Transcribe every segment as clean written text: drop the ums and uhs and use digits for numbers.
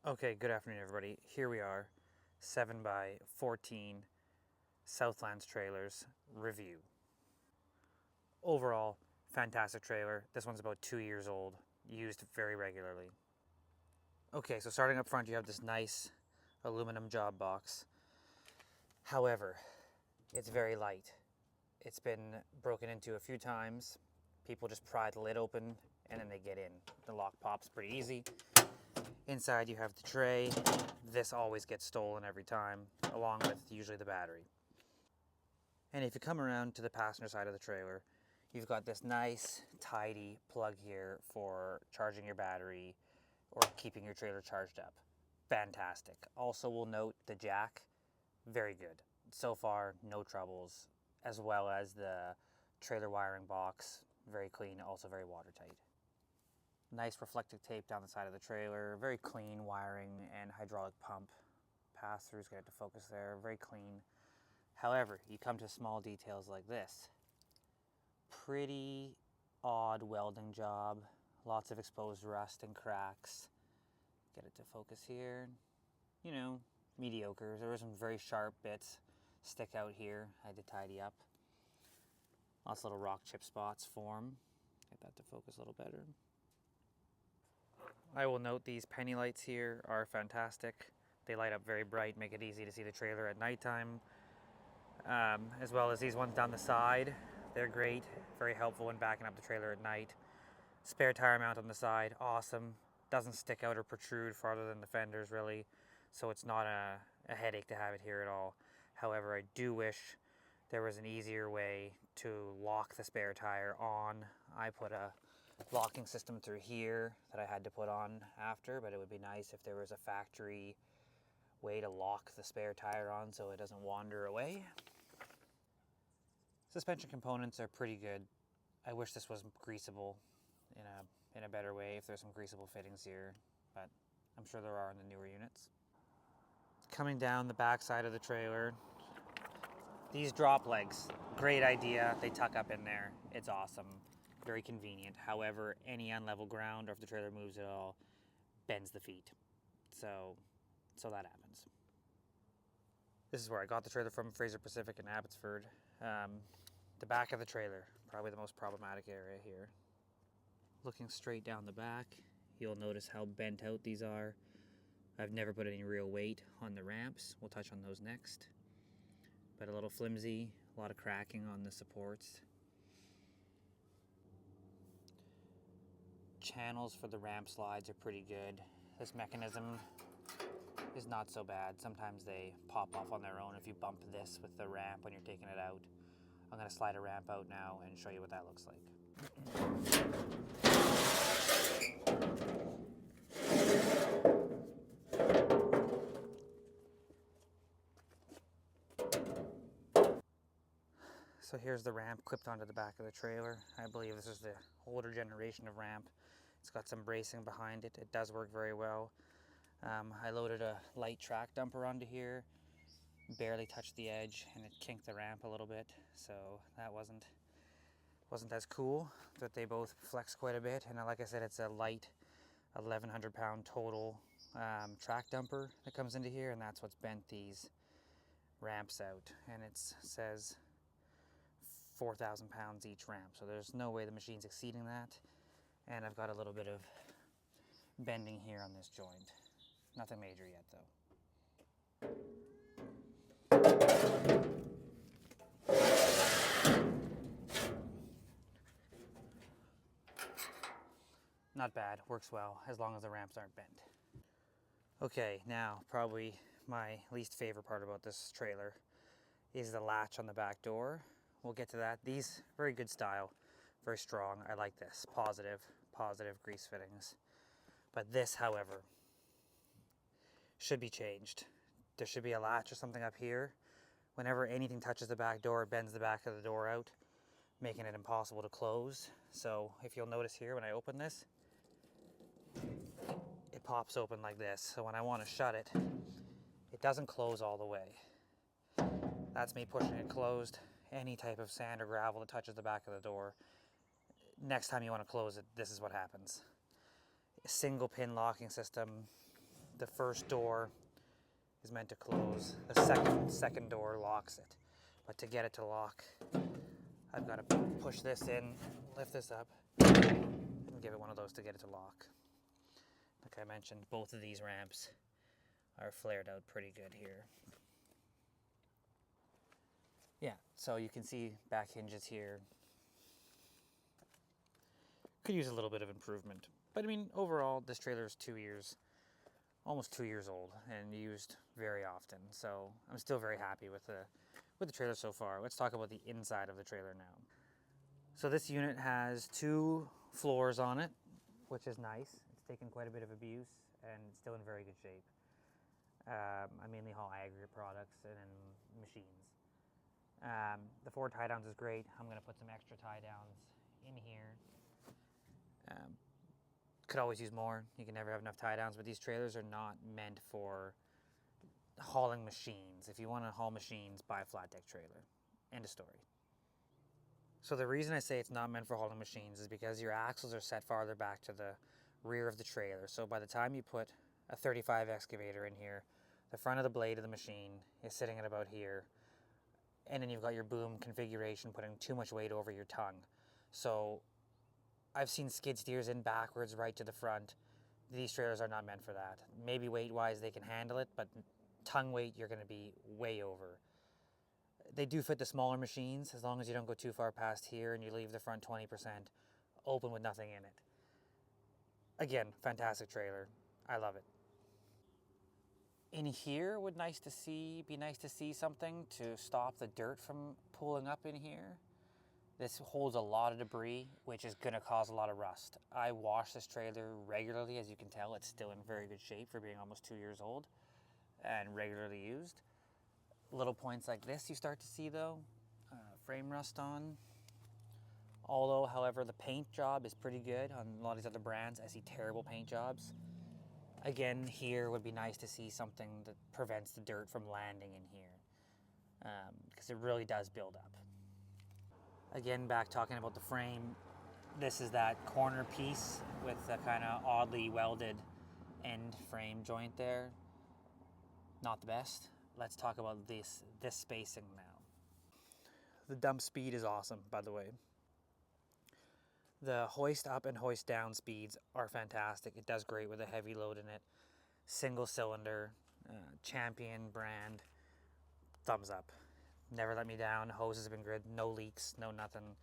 Okay, good afternoon everybody. Here we are, 7x14 Southlands trailers review. Overall, fantastic trailer. This one's about 2 years old, used very regularly. Okay, so starting up front you have this nice aluminum job box. However, it's very light. It's been broken into a few times. People just pry the lid open and then they get in. The lock pops pretty easy. Inside you have the tray. This always gets stolen every time, along with usually the battery. And if you come around to the passenger side of the trailer, you've got this nice, tidy plug here for charging your battery or keeping your trailer charged up. Fantastic. Also, we'll note the jack, very good. So far, no troubles, as well as the trailer wiring box, very clean, also very watertight. Nice reflective tape down the side of the trailer, very clean wiring and hydraulic pump. Pass-throughs get it to focus there, very clean. However, you come to small details like this. Pretty odd welding job, lots of exposed rust and cracks. Get it to focus here. You know, mediocre. There were some very sharp bits stick out here, I had to tidy up. Lots of little rock chip spots form. Get that to focus a little better. I will note these penny lights here are fantastic. They light up very bright, make it easy to see the trailer at nighttime. As well as these ones down the side. They're great, very helpful when backing up the trailer at night. Spare tire mount on the side, awesome. Doesn't stick out or protrude farther than the fenders really, so it's not a headache to have it here at all. However, I do wish there was an easier way to lock the spare tire on. I put a locking system through here that I had to put on after, but it would be nice if there was a factory way to lock the spare tire on so it doesn't wander away. Suspension components are pretty good. I wish this was greasable in a better way, if there's some greasable fittings here, but I'm sure there are in the newer units. Coming down the back side of the trailer, these drop legs, great idea. They tuck up in there. It's awesome. Very convenient. However, any unlevel ground or if the trailer moves at all, bends the feet. So that happens. This is where I got the trailer from, Fraser Pacific in Abbotsford. The back of the trailer, probably the most problematic area here. Looking straight down the back, you'll notice how bent out these are. I've never put any real weight on the ramps. We'll touch on those next. But a little flimsy, a lot of cracking on the supports. Channels for the ramp slides are pretty good. This mechanism is not so bad. Sometimes they pop off on their own if you bump this with the ramp when you're taking it out. I'm going to slide a ramp out now and show you what that looks like. So here's the ramp clipped onto the back of the trailer. I believe this is the older generation of ramp. It's got some bracing behind it. It does work very well. I loaded a light track dumper onto here, barely touched the edge, and it kinked the ramp a little bit. So that wasn't as cool, but they both flex quite a bit. And like I said, it's a light 1,100 pound total track dumper that comes into here, and that's what's bent these ramps out. And it says 4,000 pounds each ramp, so there's no way the machine's exceeding that. And I've got a little bit of bending here on this joint. Nothing major yet though. Not bad, works well, as long as the ramps aren't bent. Okay, now probably my least favorite part about this trailer is the latch on the back door. We'll get to that. These, very good style, very strong. I like this. Positive grease fittings. But this, however, should be changed. There should be a latch or something up here. Whenever anything touches the back door, it bends the back of the door out, making it impossible to close. So if you'll notice here, when I open this, it pops open like this. So when I want to shut it, it doesn't close all the way. That's me pushing it closed. Any type of sand or gravel that touches the back of the door, next time you want to close it, this is what happens. A single pin locking system the first door is meant to close. The second door locks it. But to get it to lock, I've got to push this in, lift this up, and give it one of those to get it to lock. Like I mentioned, both of these ramps are flared out pretty good here. Yeah, so you can see back hinges here. Could use a little bit of improvement. But I mean, overall, this trailer is almost 2 years old and used very often. So I'm still very happy with the trailer so far. Let's talk about the inside of the trailer now. So this unit has 2 floors on it, which is nice. It's taken quite a bit of abuse and it's still in very good shape. I mainly haul aggregate products and machines. The 4 tie downs is great. I'm going to put some extra tie downs in here. Could always use more. You can never have enough tie downs, but these trailers are not meant for hauling machines. If you want to haul machines, buy a flat deck trailer. End of story. So the reason I say it's not meant for hauling machines is because your axles are set farther back to the rear of the trailer. So by the time you put a 35 excavator in here, the front of the blade of the machine is sitting at about here. And then you've got your boom configuration putting too much weight over your tongue. So I've seen skid steers in backwards right to the front. These trailers are not meant for that. Maybe weight-wise they can handle it, but tongue weight you're going to be way over. They do fit the smaller machines as long as you don't go too far past here and you leave the front 20% open with nothing in it. Again, fantastic trailer. I love it. In here would be nice to see something to stop the dirt from pooling up in here. This holds a lot of debris, which is going to cause a lot of rust. I wash this trailer regularly. As you can tell, it's still in very good shape for being almost 2 years old and regularly used. Little points like this you start to see though, frame rust on. Although, however, the paint job is pretty good on a lot of these other brands. I see terrible paint jobs. Again, here would be nice to see something that prevents the dirt from landing in here, because it really does build up. Again, back talking about the frame, this is that corner piece with the kind of oddly welded end frame joint there. Not the best. Let's talk about this spacing now. The dump speed is awesome, by the way. The hoist up and hoist down speeds are fantastic. It does great with a heavy load in it. Single cylinder, Champion brand, thumbs up. Never let me down. Hoses have been good. No leaks, no nothing.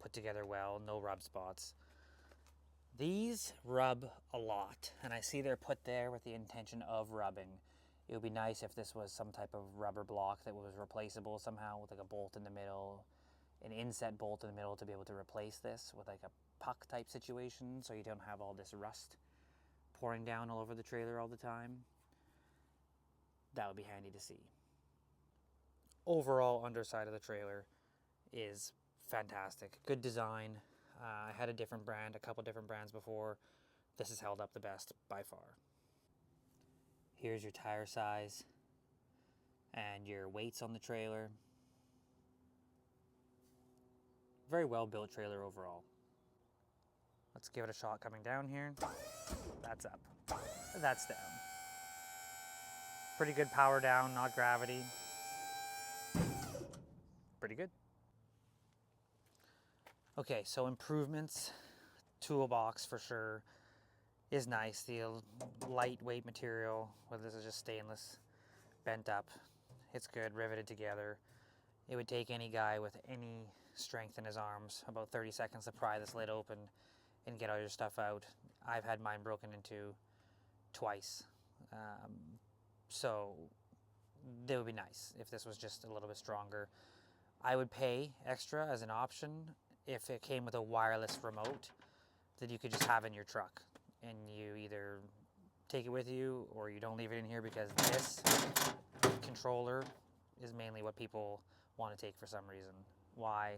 Put together well, no rub spots. These rub a lot, and I see they're put there with the intention of rubbing. It would be nice if this was some type of rubber block that was replaceable somehow with like a bolt in the middle, an inset bolt in the middle to be able to replace this with like a puck type situation so you don't have all this rust pouring down all over the trailer all the time. That would be handy to see. Overall underside of the trailer is fantastic. Good design. I had a couple different brands before. This has held up the best by far. Here's your tire size and your weights on the trailer. Very well built trailer overall. Let's give it a shot coming down here. That's up. That's down. Pretty good power down, not gravity. Pretty good. Okay, so improvements. Toolbox for sure is nice. The lightweight material, whether this is just stainless, bent up. It's good, riveted together. It would take any guy with any strength in his arms about 30 seconds to pry this lid open and get all your stuff out. I've had mine broken into twice. So that would be nice if this was just a little bit stronger. I would pay extra as an option if it came with a wireless remote that you could just have in your truck, and you either take it with you or you don't leave it in here, because this controller is mainly what people want to take for some reason. Why?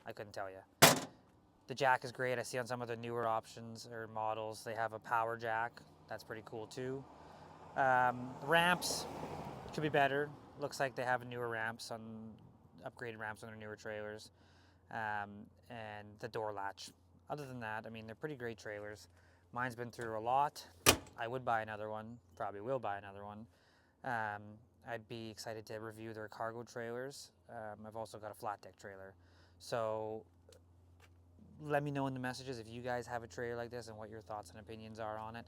I couldn't tell you. The jack is great. I see on some of the newer options or models they have a power jack. That's pretty cool too. The ramps could be better. Looks like they have newer ramps on upgraded ramps on their newer trailers, and the door latch. Other than that, I mean, they're pretty great trailers. Mine's been through a lot. I would buy another one, probably will buy another one. I'd be excited to review their cargo trailers. I've also got a flat deck trailer. So let me know in the messages if you guys have a trailer like this and what your thoughts and opinions are on it.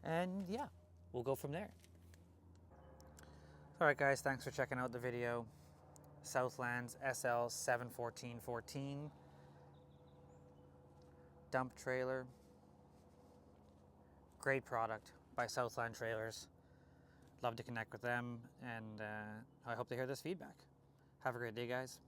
And yeah, we'll go from there. Alright guys, thanks for checking out the video. Southlands Sl714-14 dump trailer. Great product by Southland Trailers. Love to connect with them, and I hope to hear this feedback. Have a great day, guys.